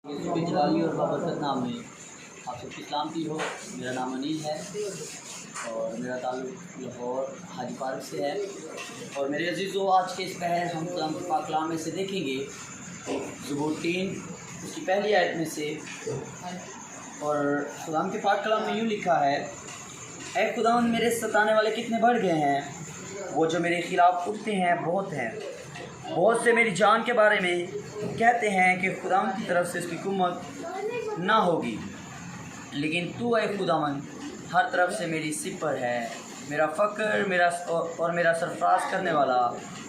जलाली और बाबरकत नाम में आप सबकी इस्लाम की हो। मेरा नाम अनील है और मेरा ताल्लुक़ लाहौर हाजी पार्क से है। और मेरे अजीज़ों, आज के इस पहर हम पाक कलाम में से देखेंगे ज़बूर 3 उसकी पहली आयत में से। और खुदाम के पाक कलाम में यूँ लिखा है, ऐ खुदावंद मेरे सताने वाले कितने बढ़ गए हैं, वो जो मेरे ख़िलाफ़ उठते हैं बहुत हैं। बहुत से मेरी जान के बारे में कहते हैं कि खुदावंद की तरफ से इसकी कुम्मत ना होगी, लेकिन तू ऐ खुदावंद हर तरफ से मेरी सिपर है, मेरा फ़क्र मेरा सरफराज करने वाला।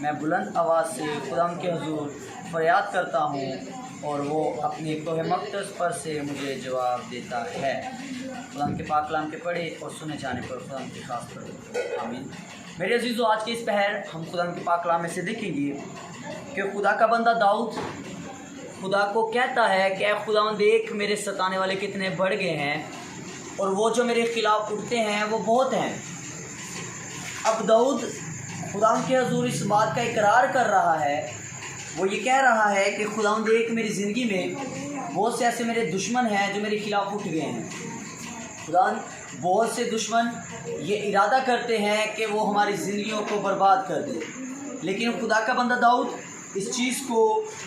मैं बुलंद आवाज़ से खुदावंद के हुजूर फरियाद करता हूँ और वो अपने कोह मक़दस पर से मुझे जवाब देता है। खुदावंद के पाक कलाम के पढ़े और सुने जाने पर खुदावंद की खास पढ़े, आमीन। मेरे अजीज़ों, आज के इस पहर हम खुदावंद के पाक कलाम में से देखेंगे कि खुदा का बंदा दाऊद खुदा को कहता है कि ऐ खुदावंद देख मेरे सताने वाले कितने बढ़ गए हैं और वो जो मेरे ख़िलाफ़ उठते हैं वो बहुत हैं। अब दाऊद खुदावंद के हुजूर इस बात का इकरार कर रहा है, वो ये कह रहा है कि खुदावंद देख मेरी ज़िंदगी में बहुत से ऐसे मेरे दुश्मन हैं जो मेरे ख़िलाफ़ उठ गए हैं। खुदावंद बहुत से दुश्मन ये इरादा करते हैं कि वो हमारी ज़िंदगियों को बर्बाद कर दे, लेकिन खुदा का बंदा दाऊद इस चीज़ को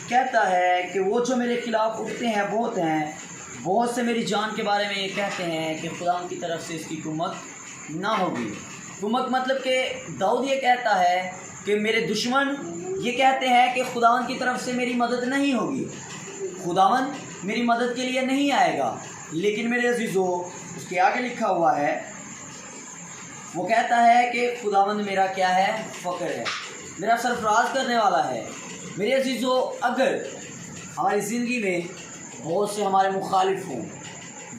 कहता है कि वो जो मेरे ख़िलाफ़ उठते हैं बहुत हैं। बहुत से मेरी जान के बारे में ये कहते हैं कि खुदा की तरफ से इसकी कुम्मत ना होगी। कुम्मत मतलब कि दाऊद ये कहता है कि मेरे दुश्मन ये कहते हैं कि खुदावंद की तरफ से मेरी मदद नहीं होगी, खुदावंद मेरी मदद के लिए नहीं आएगा। लेकिन मेरे अजीज़ों, उसके आगे लिखा हुआ है, वो कहता है कि खुदावंद मेरा क्या है, फ़क्र है, मेरा सरफराज करने वाला है। मेरे अजीज़ों, अगर हमारी ज़िंदगी में बहुत से हमारे मुखालिफ हों,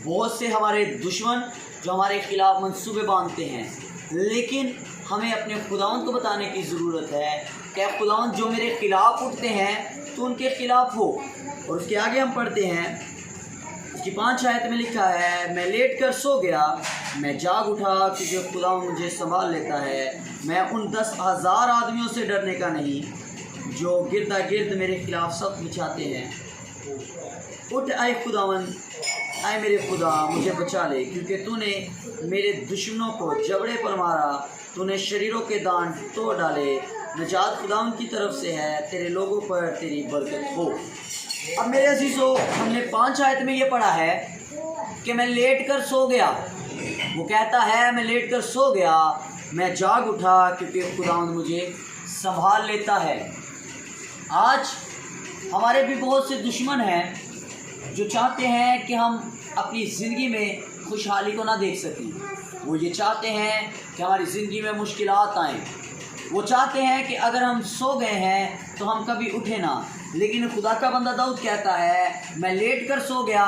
बहुत से हमारे दुश्मन जो हमारे ख़िलाफ़ मंसूबे बांधते हैं, लेकिन हमें अपने खुदावंद को बताने की ज़रूरत है कि खुदावंद जो मेरे ख़िलाफ़ उठते हैं तो उनके ख़िलाफ़ हो। और उसके आगे हम पढ़ते हैं, उसकी 5 आयत में लिखा है, मैं लेट कर सो गया, मैं जाग उठा क्योंकि खुदावंद मुझे संभाल लेता है। मैं उन 10,000 आदमियों से डरने का नहीं जो गिरदा गिर्द मेरे ख़िलाफ़ सब बिछाते हैं। उठ आए खुदावंद, आए मेरे खुदा मुझे बचा ले, क्योंकि तूने मेरे दुश्मनों को जबड़े पर मारा, तूने शरीरों के दांत तोड़ डाले। नजात खुदावंद की तरफ से है, तेरे लोगों पर तेरी बरकत हो। अब मेरे अजीज़ों, हमने 5 आयत में ये पढ़ा है कि मैं लेट कर सो गया। वो कहता है मैं लेट कर सो गया, मैं जाग उठा क्योंकि खुदावंद मुझे संभाल लेता है। आज हमारे भी बहुत से दुश्मन हैं जो चाहते हैं कि हम अपनी ज़िंदगी में खुशहाली को ना देख सकें। वो ये चाहते हैं कि हमारी ज़िंदगी में मुश्किलात आएँ। वो चाहते हैं कि अगर हम सो गए हैं तो हम कभी उठे ना। लेकिन खुदा का बंदा दाऊद कहता है मैं लेट कर सो गया,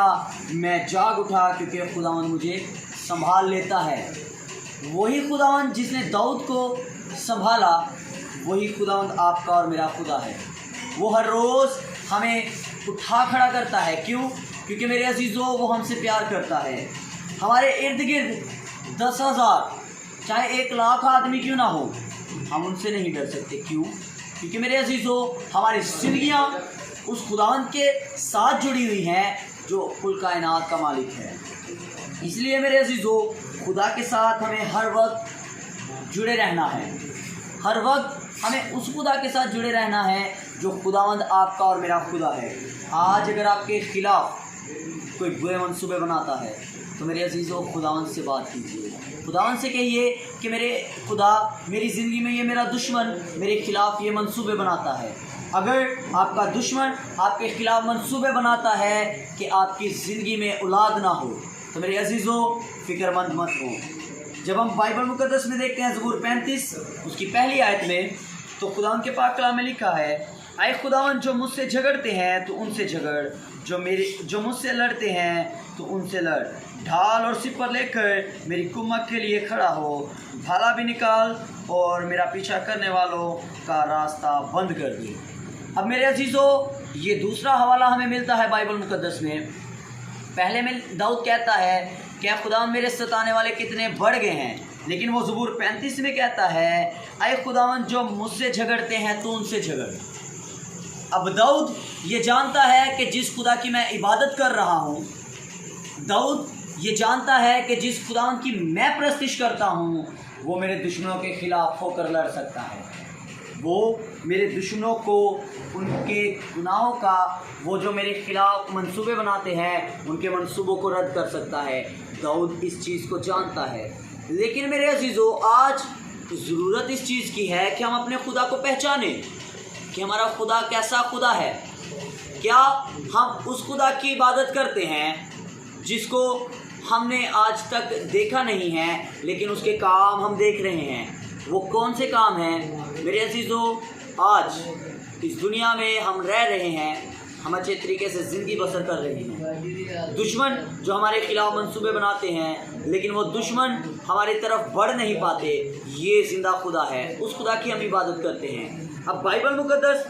मैं जाग उठा क्योंकि खुदावंद मुझे संभाल लेता है। वही खुदावंद जिसने दाऊद को संभाला, वही खुदावंद आपका और मेरा खुदा है। वो हर रोज़ हमें उठा खड़ा करता है। क्यों? क्योंकि मेरे अजीज़ों, वो हमसे प्यार करता है। हमारे इर्द गिर्द 10,000 चाहे 1,00,000 आदमी क्यों ना हो, हम उनसे नहीं डर सकते। क्यों? क्योंकि मेरे अजीज़ों, हमारी ज़िंदगियाँ उस खुदावंद के साथ जुड़ी हुई हैं जो कुल कायनात का मालिक है। इसलिए मेरे अजीज़ों, खुदा के साथ हमें हर वक्त जुड़े रहना है। हर वक्त हमें उस खुदा के साथ जुड़े रहना है जो खुदावंद आपका और मेरा खुदा है। आज अगर आपके ख़िलाफ़ कोई बुरे मंसूबे बनाता है तो मेरे अजीज़ों, खुदावंद से बात कीजिए। खुदावंद से कहिए कि मेरे खुदा, मेरी ज़िंदगी में ये मेरा दुश्मन मेरे ख़िलाफ़ ये मंसूबे बनाता है। अगर आपका दुश्मन आपके ख़िलाफ़ मंसूबे बनाता है कि आपकी ज़िंदगी में औलाद ना हो, तो मेरे अजीज़ों, फ़िक्रमंद मत हो। जब हम बाइबल मुक़द्दस में देखते हैं ज़बूर 35 उसकी पहली आयत में, तो खुदावंद के पाक कलाम में लिखा है, ऐ खुदावंद जो मुझसे झगड़ते हैं तो उनसे झगड़, जो मुझसे लड़ते हैं तो उनसे लड़। ढाल और सिपर लेकर मेरी कुम्मत के लिए खड़ा हो, भाला भी निकाल और मेरा पीछा करने वालों का रास्ता बंद कर दे। अब मेरे अजीज़ों, ये दूसरा हवाला हमें मिलता है बाइबल मुक़द्दस में। पहले में दाऊद कहता है कि खुदावंद मेरे सताने वाले कितने बढ़ गए हैं, लेकिन वो ज़बूर 35 में कहता है, ऐ खुदावंद जो मुझसे झगड़ते हैं तो उनसे झगड़। अब दाऊद ये जानता है कि जिस खुदा की मैं इबादत कर रहा हूँ, दाऊद ये जानता है कि जिस खुदा की मैं प्रस्तिश करता हूँ वो मेरे दुश्मनों के खिलाफ होकर लड़ सकता है। वो मेरे दुश्मनों को उनके गुनाहों का, वो जो मेरे खिलाफ मंसूबे बनाते हैं, उनके मंसूबों को रद्द कर सकता है। दाऊद इस चीज़ को जानता है। लेकिन मेरे अजीज़ों, आज ज़रूरत इस चीज़ की है कि हम अपने खुदा को पहचानें कि हमारा खुदा कैसा खुदा है। क्या हम उस खुदा की इबादत करते हैं जिसको हमने आज तक देखा नहीं है, लेकिन उसके काम हम देख रहे हैं। वो कौन से काम हैं? मेरे अजीज़ों, आज इस दुनिया में हम रह रहे हैं, हम अच्छे तरीके से ज़िंदगी बसर कर रहे हैं। दुश्मन जो हमारे खिलाफ मंसूबे बनाते हैं, लेकिन वो दुश्मन हमारी तरफ बढ़ नहीं पाते, ये ज़िंदा खुदा है, उस खुदा की हम इबादत करते हैं। अब बाइबल मुक़द्दस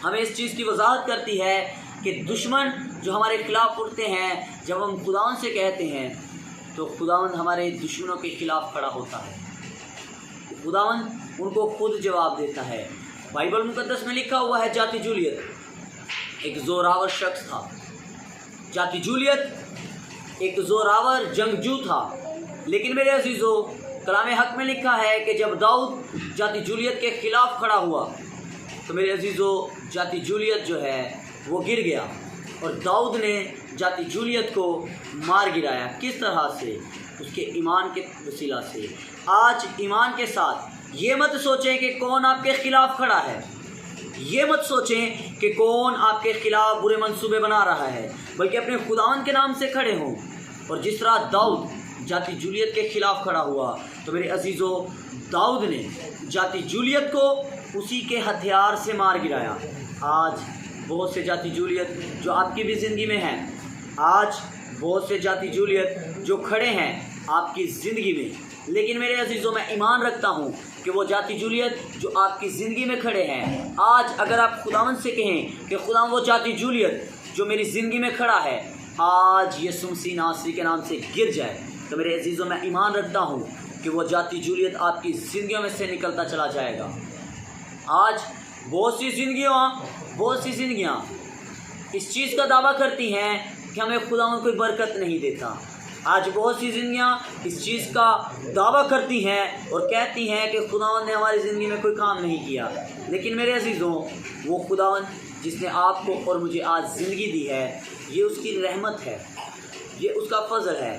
हमें इस चीज़ की वजाहत करती है कि दुश्मन जो हमारे खिलाफ उठते हैं, जब हम खुदावन से कहते हैं तो खुदावन हमारे दुश्मनों के खिलाफ खड़ा होता है। खुदावन उनको खुद जवाब देता है। बाइबल मुक़द्दस में लिखा हुआ है, जाति जूलियत एक ज़ोरावर शख्स था। जाति जूलियत एक ज़ोरावर जंगजू था। लेकिन मेरे अजीज़ों, कलाम हक में लिखा है कि जब दाऊद जाति जूलियत के ख़िलाफ़ खड़ा हुआ तो मेरे अजीज़ों, जाति जूलियत जो है वो गिर गया और दाऊद ने जाति जूलियत को मार गिराया। किस तरह से? उसके ईमान के वसीला से। आज ईमान के साथ ये मत सोचें कि कौन आपके ख़िलाफ़ खड़ा है, ये मत सोचें कि कौन आपके ख़िलाफ़ बुरे मंसूबे बना रहा है, बल्कि अपने खुदावन के नाम से खड़े हों। और जिस तरह दाऊद जाति जूलियत के ख़िलाफ़ खड़ा हुआ, तो मेरे अजीज़ों, दाऊद ने जाति जूलियत को उसी के हथियार से मार गिराया। आज बहुत से जाति जूलियत जो आपकी भी ज़िंदगी में हैं, आज बहुत से जाति जूलियत जो खड़े हैं आपकी ज़िंदगी में। लेकिन मेरे अजीज़ों, मैं ईमान रखता हूँ कि वो जाति जूलियत जो आपकी ज़िंदगी में खड़े हैं, आज अगर आप खुदावन से कहें कि खुदा वो जाति जूलियत जो मेरी ज़िंदगी में खड़ा है, आज यीशु मसीह नासरी के नाम से गिर जाए, तो मेरे अजीज़ों, मैं ईमान रखता हूँ कि वो जाति जूलियत आपकी ज़िंदगियों में से निकलता चला जाएगा। आज बहुत सी ज़िंदगियाँ इस चीज़ का दावा करती हैं कि हमें खुदावन कोई बरकत नहीं देता। आज बहुत सी ज़िंदगियाँ इस चीज़ का दावा करती हैं और कहती हैं कि खुदावन ने हमारी ज़िंदगी में कोई काम नहीं किया। लेकिन मेरे अजीज़ों, वो खुदावन जिसने आपको और मुझे आज ज़िंदगी दी है, ये उसकी रहमत है, ये उसका फजल है।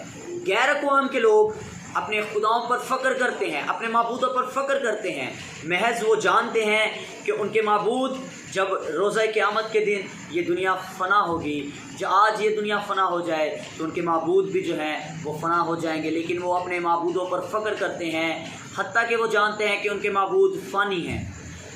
गैर अक़वाम के लोग अपने खुदाओं पर फ़ख्र करते हैं, अपने माबूदों पर फ़ख्र करते हैं, महज वो जानते हैं कि उनके माबूद जब रोज़ा क़यामत के दिन ये दुनिया फ़ना होगी, जब आज ये दुनिया फ़ना हो जाए तो उनके माबूद भी जो हैं वो फ़ना हो जाएंगे। लेकिन वो अपने माबूदों पर फ़ख्र करते हैं, हत्ता कि वो जानते हैं कि उनके माबूद फ़ानी हैं।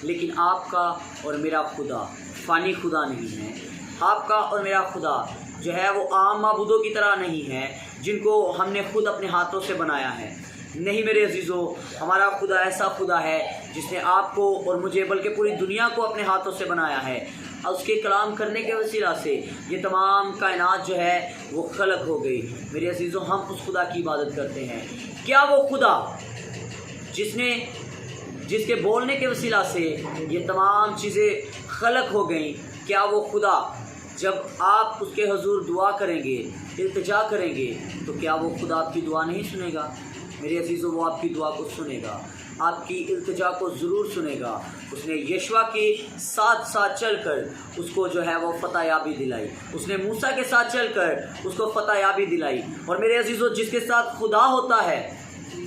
लेकिन आपका और मेरा खुदा फ़ानी खुदा नहीं है। आपका और मेरा खुदा जो है वो आम माबूदों की तरह नहीं है जिनको हमने खुद अपने हाथों से बनाया है। नहीं मेरे अजीज़ों, हमारा खुदा ऐसा खुदा है जिसने आपको और मुझे बल्कि पूरी दुनिया को अपने हाथों से बनाया है। और उसके कलाम करने के वसीला से ये तमाम कायनात जो है वो खलक हो गई। मेरे अजीज़ों, हम उस खुदा की इबादत करते हैं। क्या वो खुदा जिसके बोलने के वसीला से ये तमाम चीज़ें खलक हो गई, क्या वो खुदा जब आप उसके हुजूर दुआ करेंगे, इल्तिजा करेंगे, तो क्या वो खुदा आपकी दुआ नहीं सुनेगा? मेरे अजीज़ों, वो आपकी दुआ को सुनेगा, आपकी इल्तिजा को ज़रूर सुनेगा। उसने यशवा के साथ चलकर उसको जो है वो फतह याबी दिलाई, उसने मूसा के साथ चलकर उसको फतह याबी दिलाई। और मेरे अजीज़ों, जिसके साथ खुदा होता है,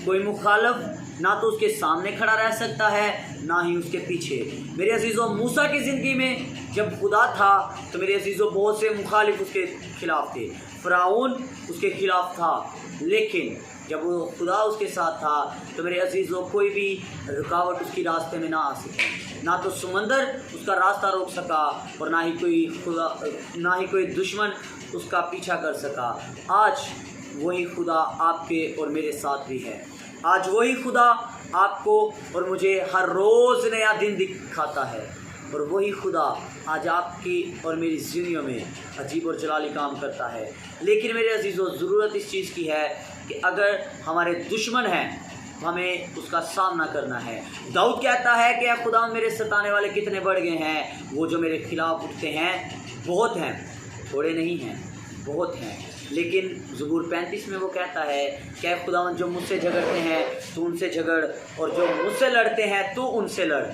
कोई मुखालफ ना तो उसके सामने खड़ा रह सकता है, ना ही उसके पीछे। मेरे अजीज़ों, मूसा की ज़िंदगी में जब खुदा था तो मेरे अजीज़ों बहुत से मुखालिफ उसके ख़िलाफ़ थे। फ़िरौन उसके ख़िलाफ़ था, लेकिन जब वो खुदा उसके साथ था तो मेरे अजीज़ों कोई भी रुकावट उसकी रास्ते में ना आ सके। ना तो समंदर उसका रास्ता रोक सका और ना ही कोई दुश्मन उसका पीछा कर सका। आज वही खुदा आपके और मेरे साथ भी है। आज वही खुदा आपको और मुझे हर रोज़ नया दिन दिखाता है और वही खुदा आज आपकी और मेरी ज़िंदगियों में अजीब और जलाली काम करता है। लेकिन मेरे अजीज़ों, ज़रूरत इस चीज़ की है कि अगर हमारे दुश्मन हैं हमें उसका सामना करना है। दाऊद कहता है कि खुदा मेरे सताने वाले कितने बढ़ गए हैं, वो जो मेरे खिलाफ उठते हैं बहुत हैं, थोड़े नहीं हैं, बहुत हैं। लेकिन ज़बूर 35 में वो कहता है कि खुदावन जो मुझसे झगड़ते हैं तू उनसे झगड़, और जो मुझसे लड़ते हैं तू उनसे लड़।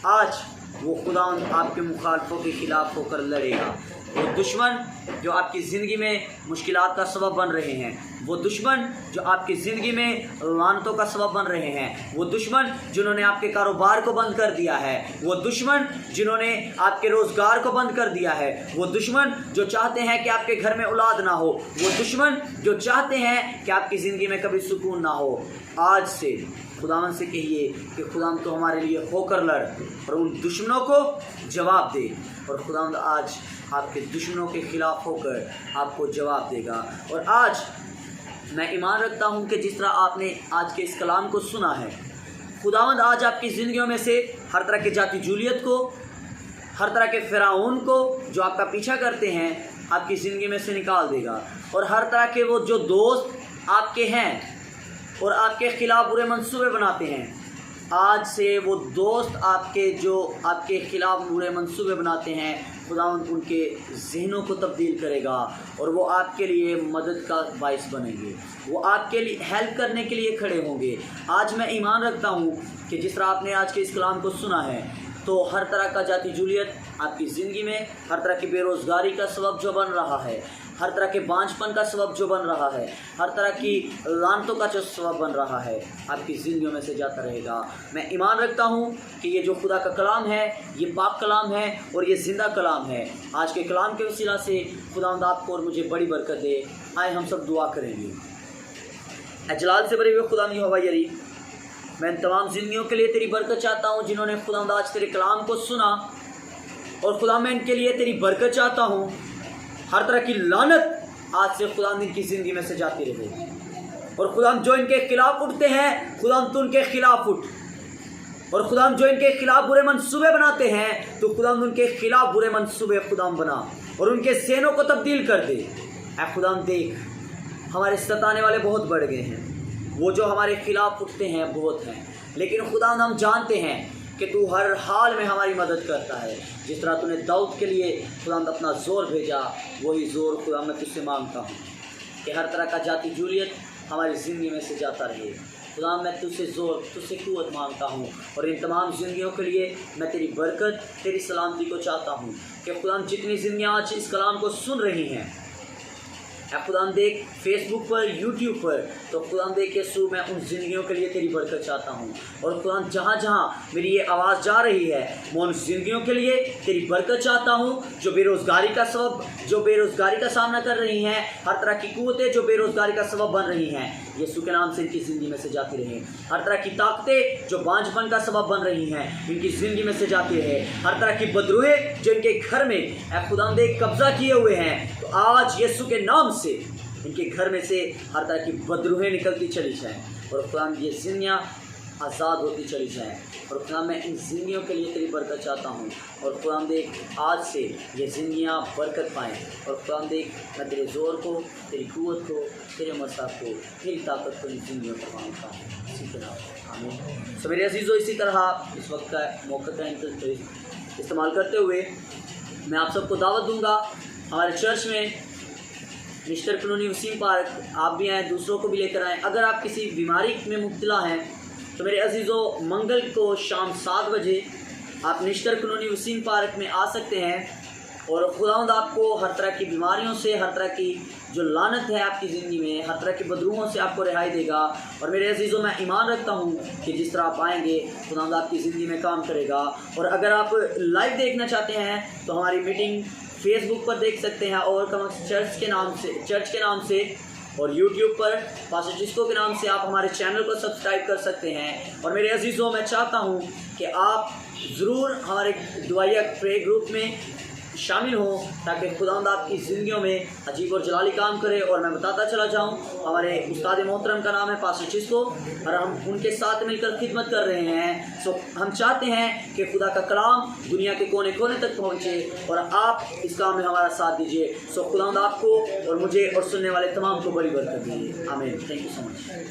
आज वो खुदावन आपके मुखालफों के ख़िलाफ़ होकर लड़ेगा। वो दुश्मन जो आपकी ज़िंदगी में मुश्किलात का सबब बन रहे हैं, वो दुश्मन जो आपकी ज़िंदगी में लानतों का सबब बन रहे हैं, वो दुश्मन जिन्होंने आपके कारोबार को बंद कर दिया है, वो दुश्मन जिन्होंने आपके रोज़गार को बंद कर दिया है, वो दुश्मन जो चाहते हैं कि आपके घर में औलाद ना हो, वो दुश्मन जो चाहते हैं कि आपकी ज़िंदगी में कभी सुकून ना हो, आज से खुदावन से कहिए कि खुदावन तो हमारे लिए होकर लड़ और उन दुश्मनों को जवाब दे। और खुदावन आज आपके दुश्मनों के ख़िलाफ़ होकर आपको जवाब देगा। और आज मैं ईमान रखता हूँ कि जिस तरह आपने आज के इस कलाम को सुना है, खुदावंद आज आपकी ज़िंदगियों में से हर तरह के जाति जूलियत को, हर तरह के फ़िरौन को जो आपका पीछा करते हैं, आपकी ज़िंदगी में से निकाल देगा। और हर तरह के वो जो दोस्त आपके हैं और आपके ख़िलाफ़ बुरे मंसूबे बनाते हैं, आज से वो दोस्त आपके जो आपके ख़िलाफ़ बुरे मंसूबे बनाते हैं, खुदावंद उनके ज़हनों को तब्दील करेगा और वो आपके लिए मदद का बाइस बनेंगे, वो आपके लिए हेल्प करने के लिए खड़े होंगे। आज मैं ईमान रखता हूँ कि जिस तरह आपने आज के इस कलाम को सुना है, तो हर तरह का जाति जूलियत आपकी ज़िंदगी में, हर तरह की बेरोज़गारी का सबब जो बन रहा है, हर तरह के बांझपन का सबब जो बन रहा है, हर तरह की लानतों का जो सबब बन रहा है, आपकी ज़िंदगियों में से जाता रहेगा। मैं ईमान रखता हूँ कि ये जो खुदा का कलाम है, ये पाक कलाम है और ये ज़िंदा कलाम है। आज के कलाम के वसीला से खुदावंद आपको और मुझे बड़ी बरकत दे। आए हम सब दुआ करेंगे। जलाल से भरे हुए खुदा यहोवा यरी, मैं तमाम ज़िंदगियों के लिए तेरी बरकत चाहता हूँ जिन्होंने खुदावंद आज तेरे कलाम को सुना, और खुदा मैं इनके लिए तेरी बरकत चाहता हूँ। हर तरह की लानत आज से खुदा इनकी ज़िंदगी में से जाती रहे, और खुदा जो इनके खिलाफ उठते हैं, खुदा तू उनके खिलाफ उठ, और खुदा जो इनके खिलाफ बुरे मंसूबे बनाते हैं, तो खुदा उनके खिलाफ बुरे मंसूबे खुदा बना और उनके ज़हनों को तब्दील कर दे। ऐ खुदा देख, हमारे सताने वाले बहुत बढ़ गए हैं, वो जो हमारे खिलाफ उठते हैं बहुत हैं, लेकिन खुदा हम जानते हैं कि तू हर हाल में हमारी मदद करता है। जिस तरह तूने दाऊद के लिए खुदा अपना ज़ोर भेजा, वही ज़ोर खुदा मैं तुझसे मांगता हूँ कि हर तरह का जाति जूलियत हमारी ज़िंदगी में से जाता रहे। खुदा मैं तुझसे ज़ोर, तुझसे क़ुव्वत मांगता हूँ, और इन तमाम ज़िंदगियों के लिए मैं तेरी बरकत, तेरी सलामती को चाहता हूँ कि खुदा जितनी ज़िंदगियाँ आज इस कलाम को सुन रही हैं, खुदा देख फेसबुक पर, यूट्यूब पर, तो खुदा देख यसू मैं उन ज़िंदगियों के लिए तेरी बरकत चाहता हूँ। और खुदा जहाँ जहाँ मेरी ये आवाज़ जा रही है, मैं उन ज़िंदगियों के लिए तेरी बरकत चाहता हूँ जो बेरोज़गारी का सबब, जो बेरोज़गारी का सामना कर रही हैं, हर तरह की क़ुव्वतें जो बेरोज़गारी का सबब बन रही हैं, यसू के नाम से इनकी ज़िंदगी में से जाती रहे। हर तरह की ताकतें जो बांझपन का सबब बन रही हैं, इनकी ज़िंदगी में से जाती रहे। हर तरह की बदरूहें जो इनके घर में खुदा देख कब्ज़ा किए हुए हैं, तो आज यसू के नाम से इनके घर में से हर तरह की बदरूहें निकलती चली जाएं, और खुदा ये ज़िंदगियाँ आज़ाद होती चली जाएं। और खुदा मैं इन ज़िंदगियों के लिए तेरी बरकत चाहता हूँ, और खुदा देख आज से ये ज़िंदगियाँ बरकत पाएँ। और खुदा देख मैं तेरे ज़ोर को, तेरी क़ुव्वत को, तेरे मसाक को, तेरी ताकत को इन ज़िंदगियों पर मांगता हूँ, इसी तरह आमीन। सो मेरे अज़ीज़ों, इसी तरह इस वक्त का मौके का इस्तेमाल करते हुए मैं आप सबको दावत दूँगा हमारे चर्च में मिस्टर कॉलोनी वसीम पार्क। आप भी आएँ, दूसरों को भी लेकर आएँ। अगर आप किसी बीमारी में मुब्तला हैं तो मेरे अजीज़ों, मंगल को शाम 7 बजे आप मिस्टर कॉलोनी वसीम पार्क में आ सकते हैं, और खुदावंद आपको हर तरह की बीमारियों से, हर तरह की जो लानत है आपकी ज़िंदगी में, हर तरह की बदरूहों से आपको रिहाई देगा। और मेरे अजीज़ों, मैं ईमान रखता हूँ कि जिस तरह आप आएँगे, खुदावंद आपकी ज़िंदगी में काम करेगा। और अगर आप लाइव देखना चाहते हैं तो हमारी मीटिंग फेसबुक पर देख सकते हैं, और चर्च के नाम से, और यूट्यूब पर पास्टर जिस्को के नाम से आप हमारे चैनल को सब्सक्राइब कर सकते हैं। और मेरे अजीज़ों, मैं चाहता हूं कि आप ज़रूर हमारे दुआया प्रे ग्रुप में शामिल हों, ताकि खुदावंद आपकी ज़िंदगियों में अजीब और जलाली काम करे। और मैं बताता चला जाऊं, हमारे उस्ताद मोहतरम का नाम है पास्टर जिस्को, और हम उनके साथ मिलकर खिदमत कर रहे हैं। सो हम चाहते हैं कि खुदा का कलाम दुनिया के कोने कोने तक पहुंचे, और आप इस काम में हमारा साथ दीजिए। सो खुदावंद आपको और मुझे और सुनने वाले तमाम को बड़ी बरकत दीजिए। आमीन। Thank you so much.